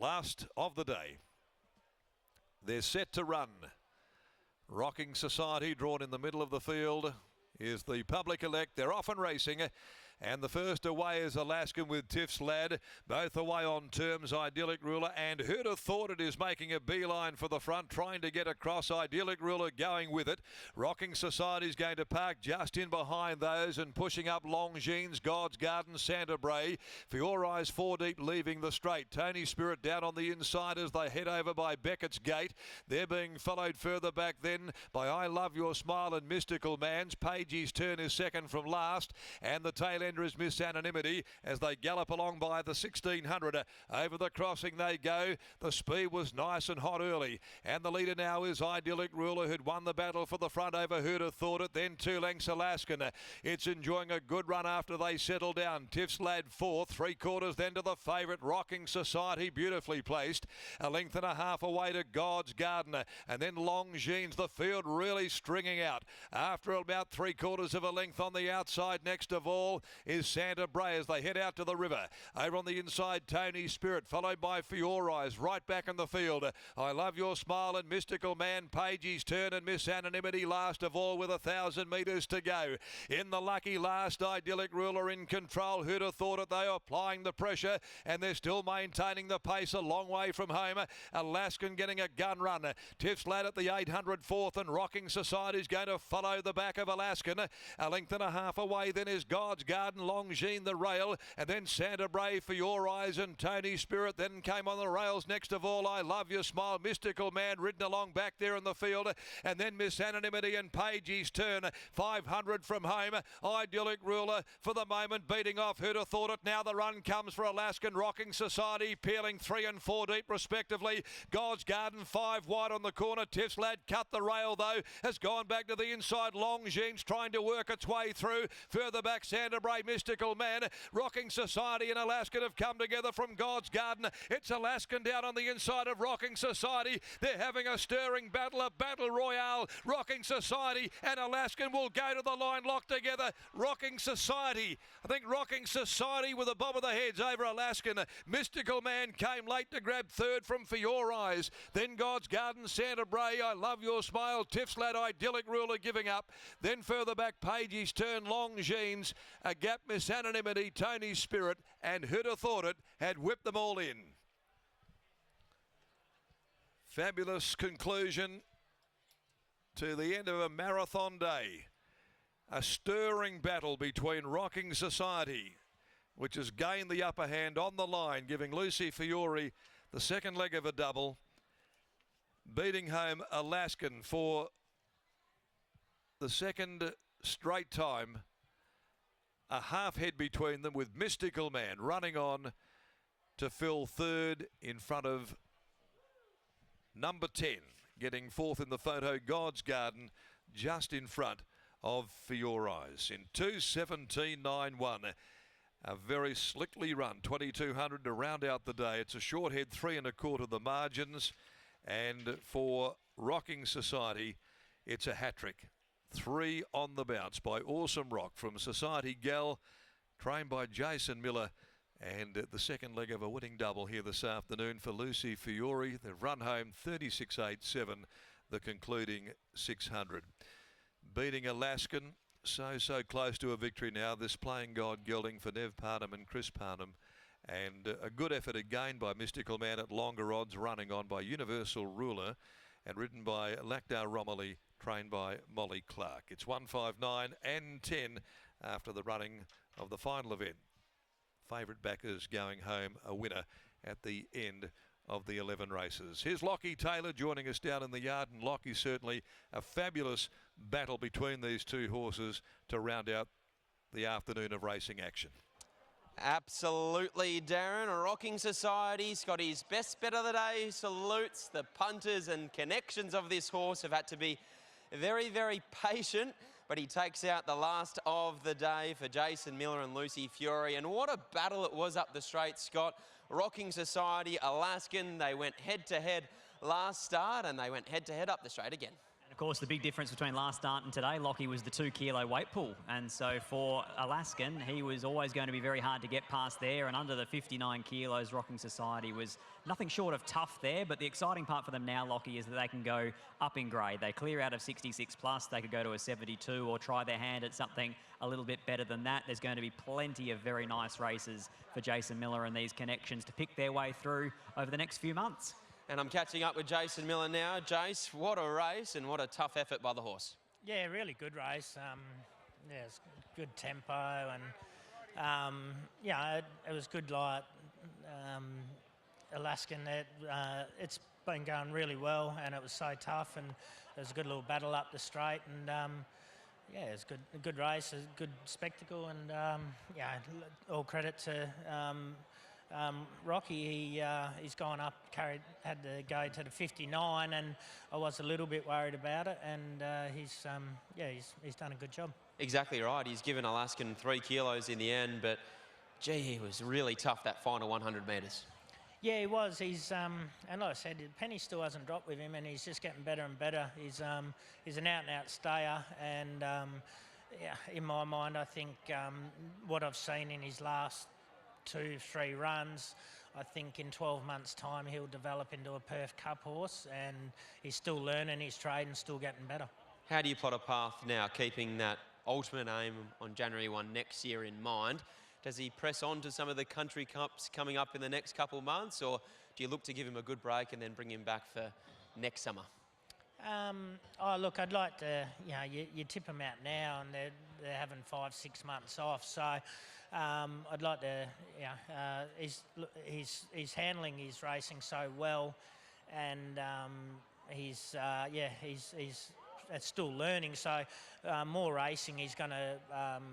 Last of the day. They're set to run. Rocking Society drawn in the middle of the field is the public elect. They're off and racing. And the first away is Alaskan with Tiff's Lad. Both away on terms, Idyllic Ruler. And who'd have thought it is making a beeline for the front, trying to get across. Idyllic Ruler going with it. Rocking Society's going to park just in behind those and pushing up Longines, God's Garden, Santa Bray. For Your Eyes, 4 deep leaving the straight. Tony Spirit down on the inside as they head over by Beckett's Gate. They're being followed further back then by I Love Your Smile and Mystical Man's. Pagey's Turn is second from last. And the tail ender is Miss Anonymity as they gallop along by the 1600. Over the crossing they go. The speed was nice and hot early. And the leader now is Idyllic Ruler, who'd won the battle for the front over Who'd Have Thought It. Then 2 lengths Alaskan. It's enjoying a good run after they settle down. Tiff's Lad 4th. 3/4 then to the favourite Rocking Society, beautifully placed. A length and a half away to God's Garden. And then Longines, the field really stringing out. After about 3/4 of a length on the outside, next of all is Santa Bray as they head out to the river. Over on the inside, Tony Spirit, followed by For Your Eyes, right back in the field. I Love Your Smile and Mystical Man, Pagey's Turn and Miss Anonymity last of all with 1,000 metres to go. In the lucky last, Idyllic Ruler in control. Who'd have thought it? They are applying the pressure and they're still maintaining the pace a long way from home. Alaskan getting a gun run. Tiff's Lad at the 800 4th and Rocking Society's going to follow the back of Alaskan. A length and a half away then is God's Garden, Longines the rail, and then Santa Bray, For Your Eyes and Tony Spirit then came on the rails. Next of all, I Love Your Smile, Mystical Man ridden along back there in the field, and then Miss Anonymity and Pagey's Turn. 500 from home. Idyllic Ruler for the moment beating off Who'd Have Thought It. Now the run comes for Alaskan. Rocking Society peeling 3 and 4 deep respectively. God's Garden 5 wide on the corner. Tiff's Lad cut the rail though, has gone back to the inside. Longines trying to work its way through. Further back, Santa Bray, Mystical Man. Rocking Society and Alaskan have come together from God's Garden. It's Alaskan down on the inside of Rocking Society. They're having a stirring battle, a battle royale. Rocking Society and Alaskan will go to the line locked together. Rocking Society, I think Rocking Society with a bob of the heads over Alaskan. Mystical Man came late to grab 3rd from For Your Eyes. Then God's Garden, Santa Bray, I Love Your Smile, Tiff's Lad, Idyllic Ruler giving up. Then further back, Pagey's Turn, Longines, a gap, Miss Anonymity, Tony Spirit, and Who'd Have Thought It had whipped them all in. Fabulous conclusion to the end of a marathon day. A stirring battle between Rocking Society, which has gained the upper hand on the line, giving Lucy Fiore the second leg of a double, beating home Alaskan for the second straight time. A half head between them with Mystical Man running on to fill 3rd in front of number 10, getting 4th in the photo, God's Garden, just in front of For Your Eyes in 2:17.91. A very slickly run, 2,200 to round out the day. It's a short head, 3 1/4 the margins. And for Rocking Society, it's a hat-trick. 3 on the bounce by Awesome Rock from Society Gal, trained by Jason Miller. And the second leg of a winning double here this afternoon for Lucy Fiore. They've run home 36.87, the concluding 600. Beating Alaskan, so close to a victory now. This Playing God gelding for Nev Parnham and Chris Parnham. And a good effort again by Mystical Man at longer odds, running on by Universal Ruler and ridden by Lakdar Romilly, trained by Molly Clark. It's 1:59 and 10 after the running of the final event. Favourite backers going home a winner at the end of the 11 races. Here's Lockie Taylor joining us down in the yard, and Lockie certainly a fabulous battle between these two horses to round out the afternoon of racing action. Absolutely, Darren. Rocking Society's got his best bet of the day. Salutes the punters and connections of this horse. Have had to be very, very patient, but he takes out the last of the day for Jason Miller and Lucy Fiore. And what a battle it was up the straight, Scott. Rocking Society, Alaskan, they went head-to-head last start, and they went head-to-head up the straight again. Of course, the big difference between last start and today, Lockie, was the 2 kilo weight pool. And so for Alaskan, he was always going to be very hard to get past there. And under the 59 kilos, Rocking Society was nothing short of tough there. But the exciting part for them now, Lockie, is that they can go up in grade. They clear out of 66 plus. They could go to a 72 or try their hand at something a little bit better than that. There's going to be plenty of very nice races for Jason Miller and these connections to pick their way through over the next few months. And I'm catching up with Jason Miller now. Jace, what a race and what a tough effort by the horse. Yeah, really good race. Yeah, it's good tempo and yeah, it was good light. Alaskan, it's been going really well and it was so tough and it was a good little battle up the straight and yeah, it was a good race, a good spectacle and yeah, all credit to Rocky. He's gone up, had to go to the 59 and I was a little bit worried about it and he's done a good job. Exactly right. He's given Alaskan 3 kilos in the end, but gee, he was really tough that final 100 metres. Yeah, he was. He's and like I said, the penny still hasn't dropped with him, and he's just getting better and better. He's an out-and-out stayer, and yeah, in my mind, I think what I've seen in his last 2-3 runs, I think in 12 months' time he'll develop into a Perth Cup horse, and he's still learning his trade and still getting better. How do you plot a path now, keeping that ultimate aim on January 1 next year in mind? Does he press on to some of the country cups coming up in the next couple of months, or do you look to give him a good break and then bring him back for next summer? Oh, look, I'd like to, you know, you tip them out now and they're having 5-6 months off. So I'd like to, you know, he's handling his racing so well and he's still learning. So more racing is going to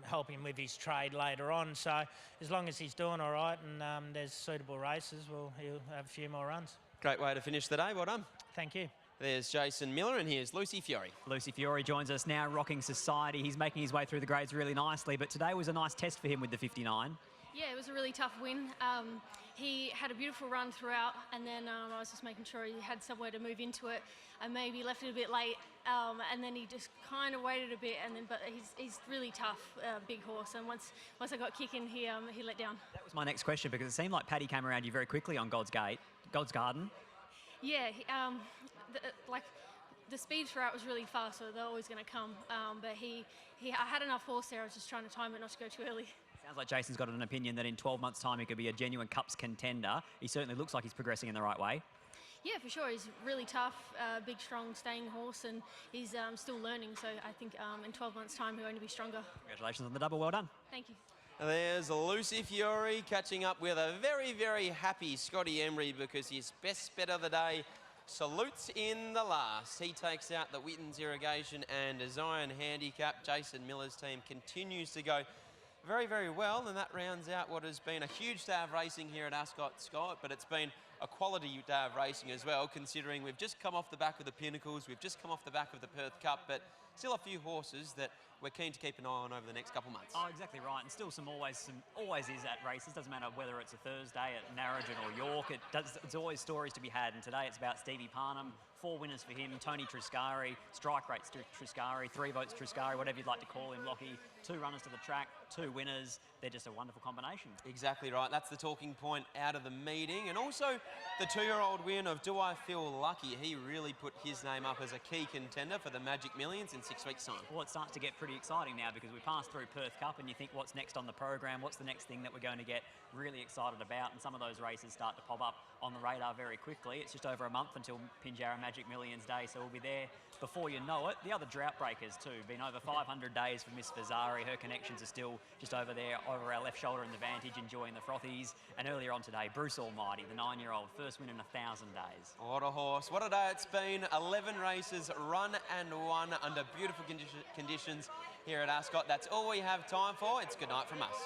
help him with his trade later on. So as long as he's doing all right and there's suitable races, well, he'll have a few more runs. Great way to finish the day. Well done. Thank you. There's Jason Miller and here's Lucy Fiore. Lucy Fiore joins us now, Rocking Society. He's making his way through the grades really nicely, but today was a nice test for him with the 59. Yeah, it was a really tough win. He had a beautiful run throughout, and then I was just making sure he had somewhere to move into it. I maybe left it a bit late, and then he just kind of waited a bit, and then but he's really tough, big horse. And once I got kicking, he let down. That was my next question because it seemed like Paddy came around you very quickly on God's Garden. Yeah, the speed throughout was really fast, so they're always going to come. But I had enough horse there. I was just trying to time it not to go too early. Sounds like Jason's got an opinion that in 12 months' time he could be a genuine Cups contender. He certainly looks like he's progressing in the right way. Yeah, for sure. He's really tough, big, strong, staying horse, and he's still learning. So I think in 12 months' time he'll only be stronger. Congratulations on the double. Well done. Thank you. There's Lucy Fiore catching up with a very, very happy Scotty Emery because his best bet of the day salutes in the last. He takes out the Wittens Irrigation and Zion Handicap. Jason Miller's team continues to go very, very well, and that rounds out what has been a huge day of racing here at Ascot, Scott, but it's been a quality day of racing as well, considering we've just come off the back of the Pinnacles, we've just come off the back of the Perth Cup, but still a few horses that we're keen to keep an eye on over the next couple of months. Oh, exactly right, and still always is at races. Doesn't matter whether it's a Thursday at Narrogin or York. It's always stories to be had, and today it's about Stevie Parnham. 4 winners for him, Tony Triscari, strike rates Triscari, 3 votes Triscari, whatever you'd like to call him, Lockie. 2 runners to the track, 2 winners. They're just a wonderful combination. Exactly right. That's the talking point out of the meeting. And also the 2-year-old win of Do I Feel Lucky? He really put his name up as a key contender for the Magic Millions in 6 weeks' time. Well, it starts to get pretty exciting now because we passed through Perth Cup and you think what's next on the program, what's the next thing that we're going to get really excited about, and some of those races start to pop up on the radar very quickly. It's just over a month until Pinjarra Magic Millions Day, so we'll be there before you know it. The other drought breakers too, been over 500 days for Miss Fazari. Her connections are still just over there, over our left shoulder in the Vantage, enjoying the frothies. And earlier on today, Bruce Almighty, the 9-year-old, first win in 1,000 days. What a horse, what a day it's been. 11 races run and won under beautiful conditions here at Ascot. That's all we have time for. It's good night from us.